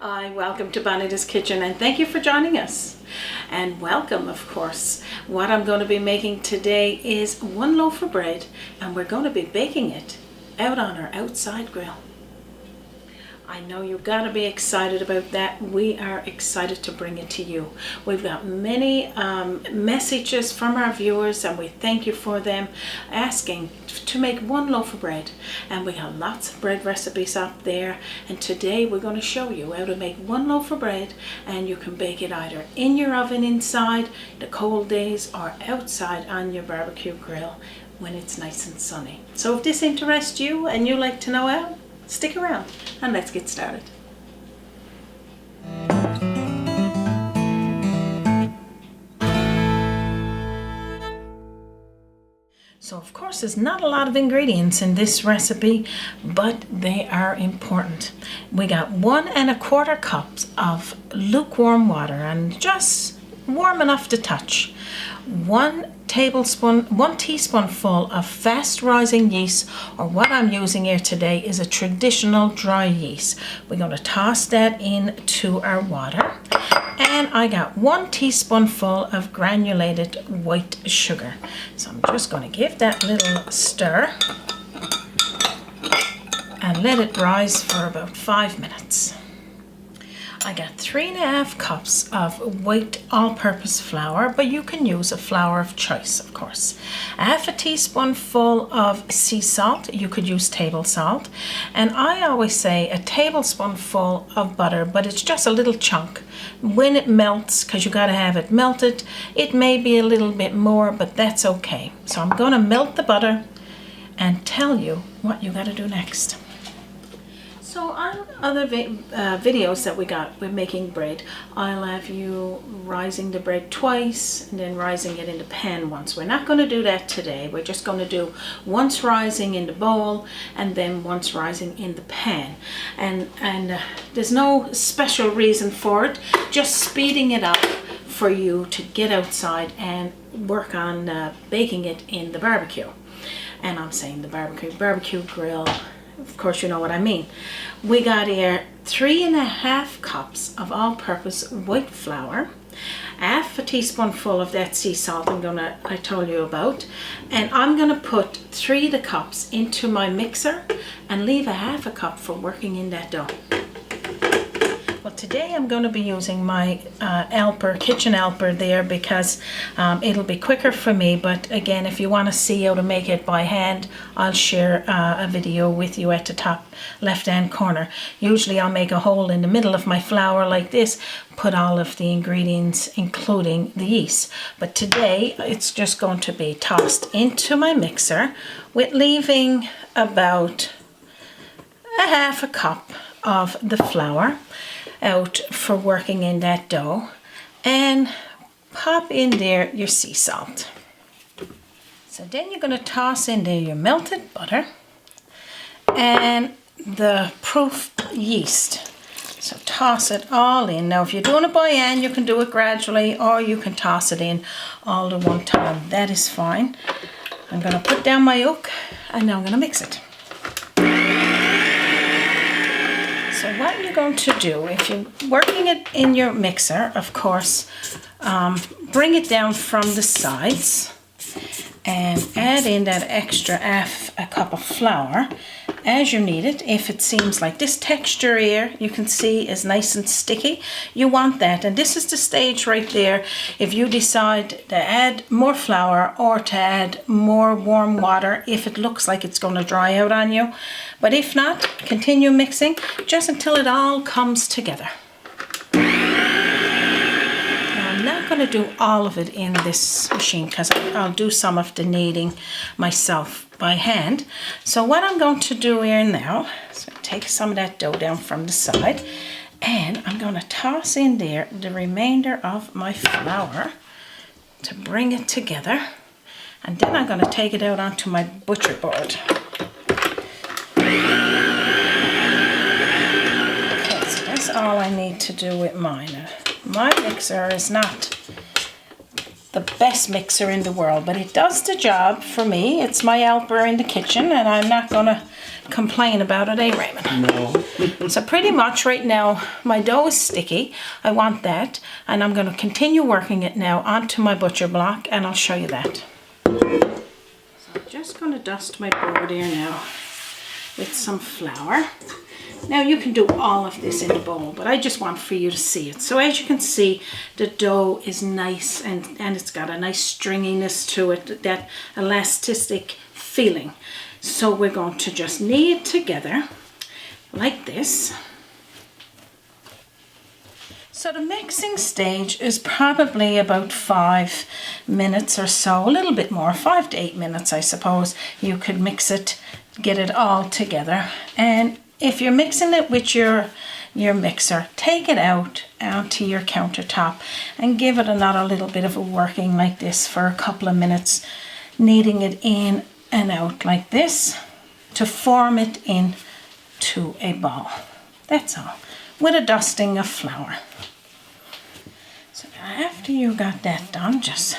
Hi, welcome to Bonita's Kitchen and thank you for joining us. And welcome, of course. What I'm going to be making today is one loaf of bread and we're going to be baking it out on our outside grill. I know you've got to be excited about that. We are excited to bring it to you. We've got many messages from our viewers and we thank you for them asking to make one loaf of bread. And we have lots of bread recipes up there. And today we're going to show you how to make one loaf of bread, and you can bake it either in your oven inside the cold days or outside on your barbecue grill when it's nice and sunny. So if this interests you and you like to know how, stick around and let's get started. So of course there's not a lot of ingredients in this recipe, but they are important. We got 1 1/4 cups of lukewarm water, and just warm enough to touch. 1 teaspoonful of fast rising yeast, or what I'm using here today is a traditional dry yeast. We're going to toss that into our water. And I got 1 teaspoonful of granulated white sugar. So I'm just going to give that little stir and let it rise for about 5 minutes. I got 3 1/2 cups of white all-purpose flour, but you can use a flour of choice, of course. 1/2 teaspoonful of sea salt. You could use table salt. And I always say a tablespoonful of butter, but it's just a little chunk. When it melts, because you got to have it melted, it may be a little bit more, but that's okay. So I'm going to melt the butter and tell you what you got to do next. So on other videos that we got with making bread, I'll have you rising the bread twice and then rising it in the pan once. We're not going to do that today. We're just going to do once rising in the bowl and then once rising in the pan. And there's no special reason for it, just speeding it up for you to get outside and work on baking it in the barbecue. And I'm saying the barbecue grill. Of course, you know what I mean. We got here 3 1/2 cups of all-purpose white flour, 1/2 teaspoonful of that sea salt I told you about, and I'm gonna put 3 of the cups into my mixer and leave 1/2 cup for working in that dough. Well, today I'm going to be using my kitchen helper there, because it'll be quicker for me. But again, if you want to see how to make it by hand, I'll share a video with you at the top left hand corner. Usually I'll make a hole in the middle of my flour like this, put all of the ingredients including the yeast. But today it's just going to be tossed into my mixer with leaving about 1/2 cup of the flour out for working in that dough, and pop in there your sea salt. So then you're going to toss in there your melted butter and the proof yeast. So toss it all in. Now if you're doing it by hand, you can do it gradually, or you can toss it in all at one time. That is fine. I'm going to put down my yoke and now I'm going to mix it. So what you're going to do, if you're working it in your mixer, of course, bring it down from the sides and add in that extra 1/2 cup of flour as you need it. If it seems like this texture here, you can see, is nice and sticky, you want that. And this is the stage right there. If you decide to add more flour or to add more warm water, if it looks like it's going to dry out on you. But if not, continue mixing just until it all comes together. I'm not going to do all of it in this machine because I'll do some of the kneading myself by hand. So what I'm going to do here now is take some of that dough down from the side, and I'm going to toss in there the remainder of my flour to bring it together, and then I'm going to take it out onto my butcher board. Okay, so that's all I need to do with mine. My mixer is not the best mixer in the world, but it does the job for me. It's my helper in the kitchen, and I'm not gonna complain about it, eh, Raymond? No. So pretty much right now, my dough is sticky. I want that. And I'm going to continue working it now onto my butcher block, and I'll show you that. So I'm just going to dust my board here now with some flour. Now you can do all of this in a bowl, but I just want for you to see it. So as you can see, the dough is nice and it's got a nice stringiness to it, that elastic feeling. So we're going to just knead together like this. So the mixing stage is probably about 5 minutes or so, a little bit more, 5 to 8 minutes I suppose. You could mix it, get it all together. And if you're mixing it with your mixer, take it out onto your countertop and give it another little bit of a working like this for a couple of minutes, kneading it in and out like this to form it into a ball. That's all, with a dusting of flour. So after you got that done, just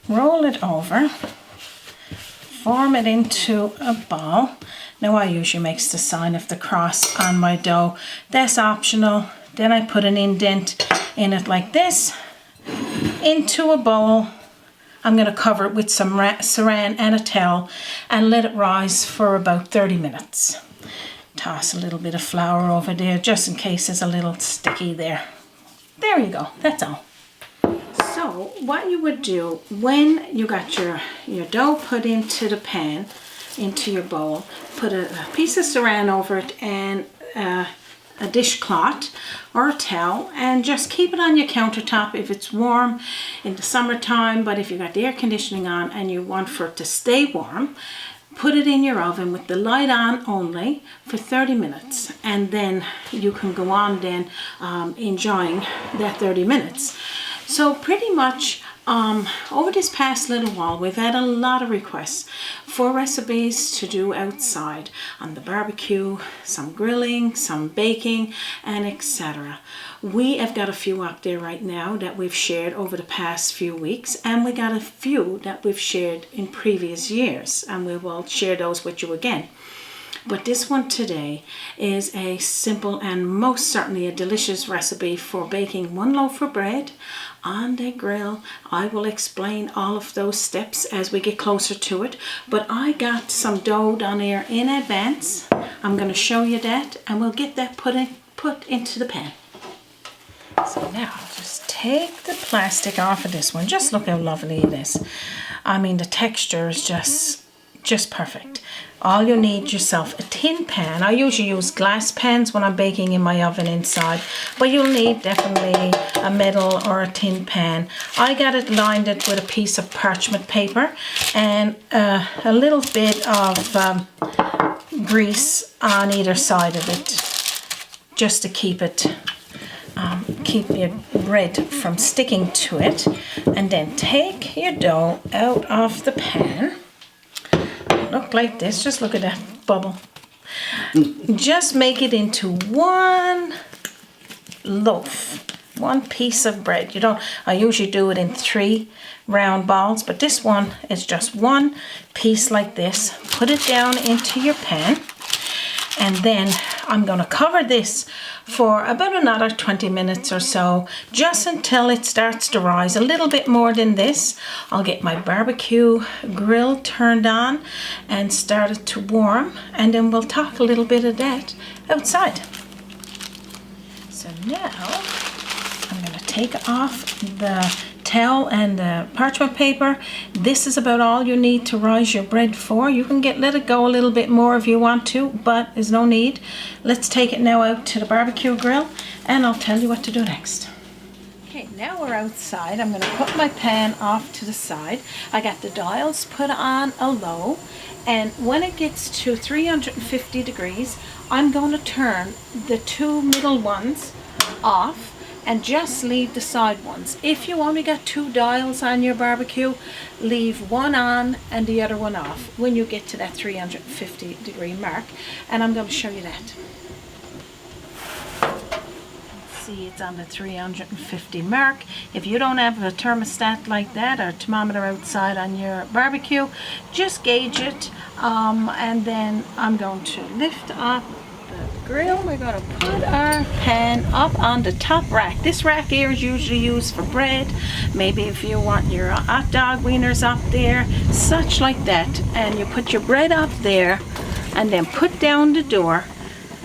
roll it over, form it into a ball. Now I usually make the sign of the cross on my dough. That's optional. Then I put an indent in it like this, into a bowl. I'm going to cover it with some saran and a towel and let it rise for about 30 minutes. Toss a little bit of flour over there just in case it's a little sticky there. There you go, that's all. So what you would do when you got your dough put into the pan, into your bowl, put a piece of saran over it and a dishcloth or a towel, and just keep it on your countertop if it's warm in the summertime. But if you got the air conditioning on and you want for it to stay warm, put it in your oven with the light on only for 30 minutes, and then you can go on then enjoying that 30 minutes. So pretty much over this past little while, we've had a lot of requests for recipes to do outside on the barbecue, some grilling, some baking, and etc. We have got a few up there right now that we've shared over the past few weeks, and we got a few that we've shared in previous years, and we will share those with you again. But this one today is a simple and most certainly a delicious recipe for baking one loaf of bread on the grill. I will explain all of those steps as we get closer to it, but I got some dough down here in advance. I'm going to show you that, and we'll get that put into the pan. So now just take the plastic off of this one. Just look how lovely it is. I mean, the texture is just perfect. All you need yourself a tin pan. I usually use glass pans when I'm baking in my oven inside, but you'll need definitely a metal or a tin pan. I got it lined with a piece of parchment paper and a little bit of grease on either side of it, just to keep it keep your bread from sticking to it. And then take your dough out of the pan. Look like this. Just look at that bubble. Just make it into one loaf, one piece of bread. I usually do it in 3 round balls, but this one is just one piece like this. Put it down into your pan, and then I'm going to cover this for about another 20 minutes or so, just until it starts to rise a little bit more than this. I'll get my barbecue grill turned on and start it to warm, and then we'll talk a little bit of that outside. So now I'm going to take off the towel and the parchment paper. This is about all you need to rise your bread for. You can let it go a little bit more if you want to, but there's no need. Let's take it now out to the barbecue grill, and I'll tell you what to do next. Okay, now we're outside. I'm going to put my pan off to the side. I got the dials put on a low, and when it gets to 350 degrees, I'm going to turn the 2 middle ones off and just leave the side ones. If you only got 2 dials on your barbecue, leave one on and the other one off when you get to that 350 degree mark, and I'm going to show you that. see it's on the 350 mark. If you don't have a thermostat like that or a thermometer outside on your barbecue, just gauge it, and then I'm going to lift up the grill. We're going to put our pan up on the top rack. This rack here is usually used for bread, maybe if you want your hot dog wieners up there, such like that, and you put your bread up there and then put down the door,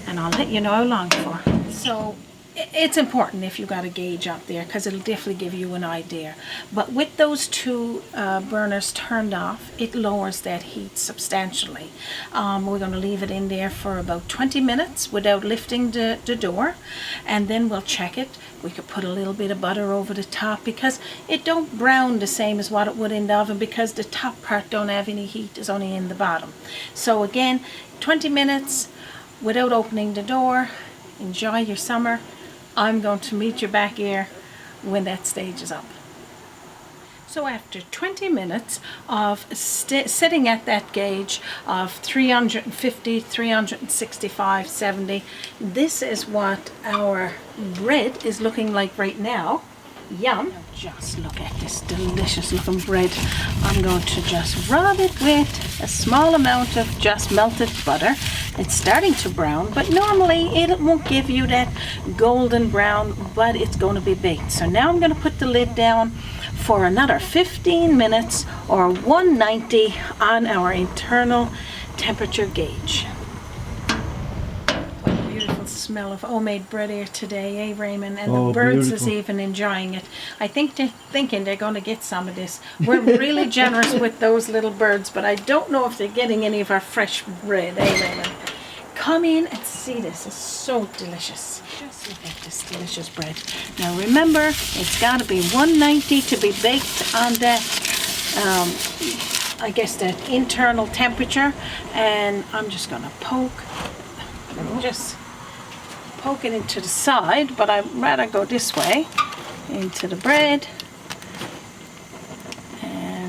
and I'll let you know how long for. So it's important if you got a gauge up there, because it'll definitely give you an idea. But with those two burners turned off, it lowers that heat substantially. We're going to leave it in there for about 20 minutes without lifting the door, and then we'll check it. We could put a little bit of butter over the top, because it don't brown the same as what it would in the oven, because the top part don't have any heat, it's only in the bottom. So again, 20 minutes without opening the door. Enjoy your summer. I'm going to meet you back here when that stage is up. So after 20 minutes of sitting at that gauge of 350, 365, 70, this is what our bread is looking like right now. Yum. Now just look at this delicious looking bread. I'm going to just rub it with a small amount of just melted butter. It's starting to brown, but normally it won't give you that golden brown, but it's going to be baked. So now I'm going to put the lid down for another 15 minutes or 190 on our internal temperature gauge. What a beautiful smell of homemade bread here today, eh, Raymond? And the birds beautiful. Is even enjoying it. I think they're thinking they're going to get some of this. We're really generous with those little birds, but I don't know if they're getting any of our fresh bread, eh, Raymond? Come in and see this. It's so delicious. Just look at this delicious bread. Now remember, it's got to be 190 to be baked on that, I guess that internal temperature. And I'm just going to just poke it into the side, but I'd rather go this way into the bread.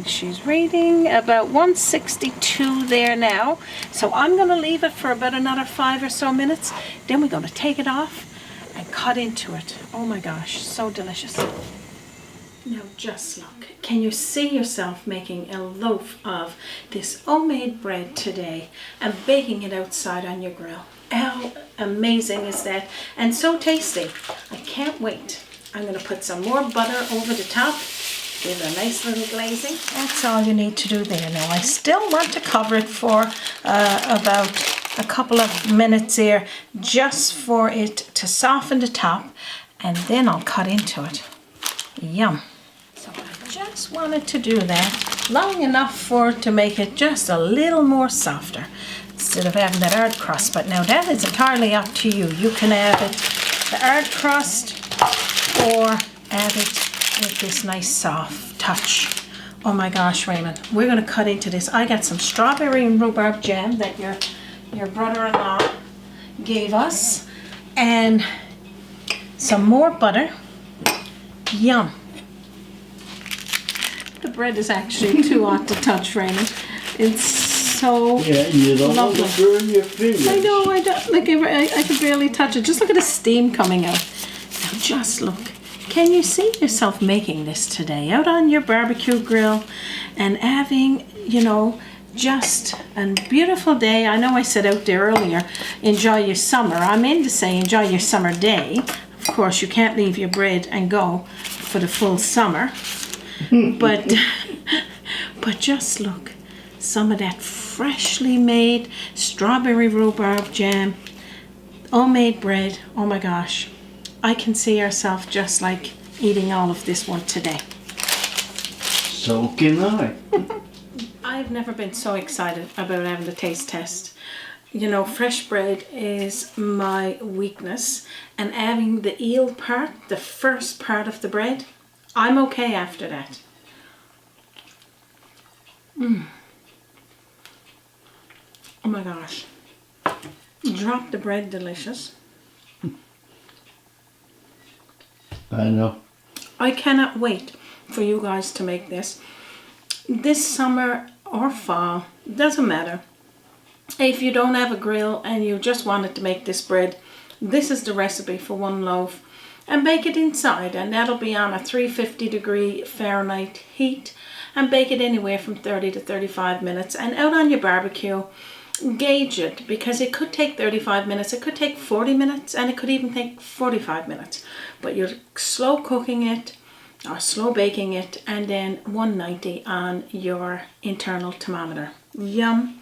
She's reading about 162 there now. So I'm going to leave it for about another 5 or so minutes. Then we're going to take it off and cut into it. Oh my gosh, so delicious. Now just look. Can you see yourself making a loaf of this homemade bread today and baking it outside on your grill? How amazing is that? And so tasty. I can't wait. I'm going to put some more butter over the top. Give it a nice little glazing. That's all you need to do there. Now I still want to cover it for about a couple of minutes here, just for it to soften the top, and then I'll cut into it. Yum. So I just wanted to do that long enough for it to make it just a little more softer, instead of having that hard crust. But now that is entirely up to you. You can have it the hard crust or have it with this nice soft touch. Oh my gosh, Raymond, we're going to cut into this. I got some strawberry and rhubarb jam that your brother-in-law gave us, and some more butter. Yum. The bread is actually too hot to touch, Raymond. It's so you don't lovely. Want to burn your fingers. I know, I don't. Like I can barely touch it. Just look at the steam coming out. Now just look. Can you see yourself making this today out on your barbecue grill and having, you know, just a beautiful day? I know I said out there earlier, enjoy your summer. I meant to say enjoy your summer day. Of course, you can't leave your bread and go for the full summer. but just look, some of that freshly made strawberry rhubarb jam, homemade bread. Oh my gosh. I can see ourselves just like eating all of this one today. So can I. I've never been so excited about having the taste test. You know, fresh bread is my weakness, and having the eel part, the first part of the bread, I'm okay after that. Oh my gosh. Drop the bread delicious. I know. I cannot wait for you guys to make this. This summer or fall, doesn't matter. If you don't have a grill and you just wanted to make this bread, this is the recipe for One Loaf. and bake it inside, and that'll be on a 350 Fahrenheit heat, and bake it anywhere from 30 to 35 minutes. And out on your barbecue, gauge it, because it could take 35 minutes, it could take 40 minutes, and it could even take 45 minutes. But you're slow cooking it or slow baking it, and then 190 on your internal thermometer. Yum.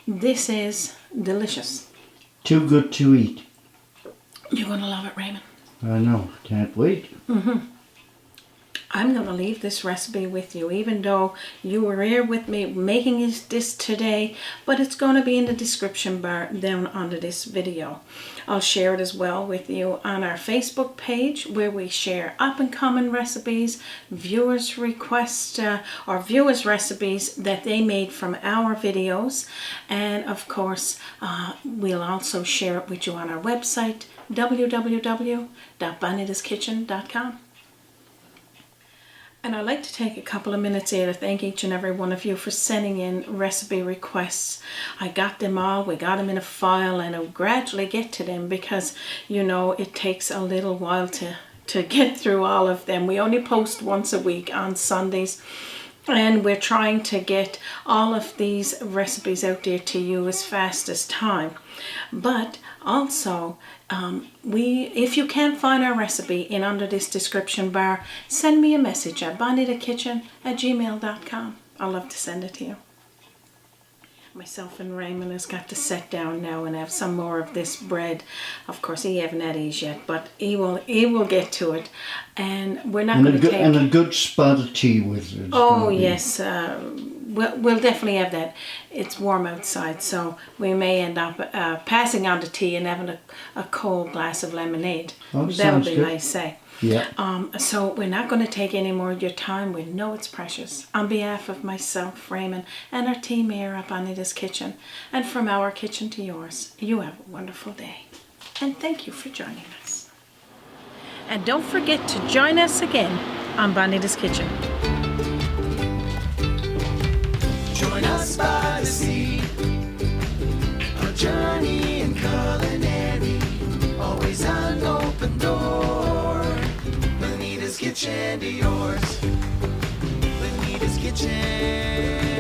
This is delicious. Too good to eat. You're going to love it, Raymond. I know. Can't wait. I'm going to leave this recipe with you, even though you were here with me making this today, but it's going to be in the description bar down under this video. I'll share it as well with you on our Facebook page, where we share up and coming recipes, viewers' requests, or viewers' recipes that they made from our videos. And of course, we'll also share it with you on our website, www.bonitaskitchen.com. And I'd like to take a couple of minutes here to thank each and every one of you for sending in recipe requests. I got them all, we got them in a file, and I'll gradually get to them because, you know, it takes a little while to get through all of them. We only post once a week on Sundays, and we're trying to get all of these recipes out there to you as fast as time. But also, if you can't find our recipe in under this description bar, send me a message at bonitakitchen@gmail.com. I'd love to send it to you. Myself and Raymond has got to sit down now and have some more of this bread. Of course, he haven't had his yet, but he will get to it. And we're not going to take... And a good spot of tea with it. Oh, yes. We'll definitely have that. It's warm outside, so we may end up passing on the tea and having a cold glass of lemonade. Oh, that'll be good. nice, eh? Yeah. So we're not going to take any more of your time. We know it's precious. On behalf of myself, Raymond, and our team here at Bonita's Kitchen, and from our kitchen to yours, you have a wonderful day. And thank you for joining us. And don't forget to join us again on Bonita's Kitchen. Join us by the sea, a journey in culinary, always an open door. Bonita's Kitchen to yours. Bonita's Kitchen.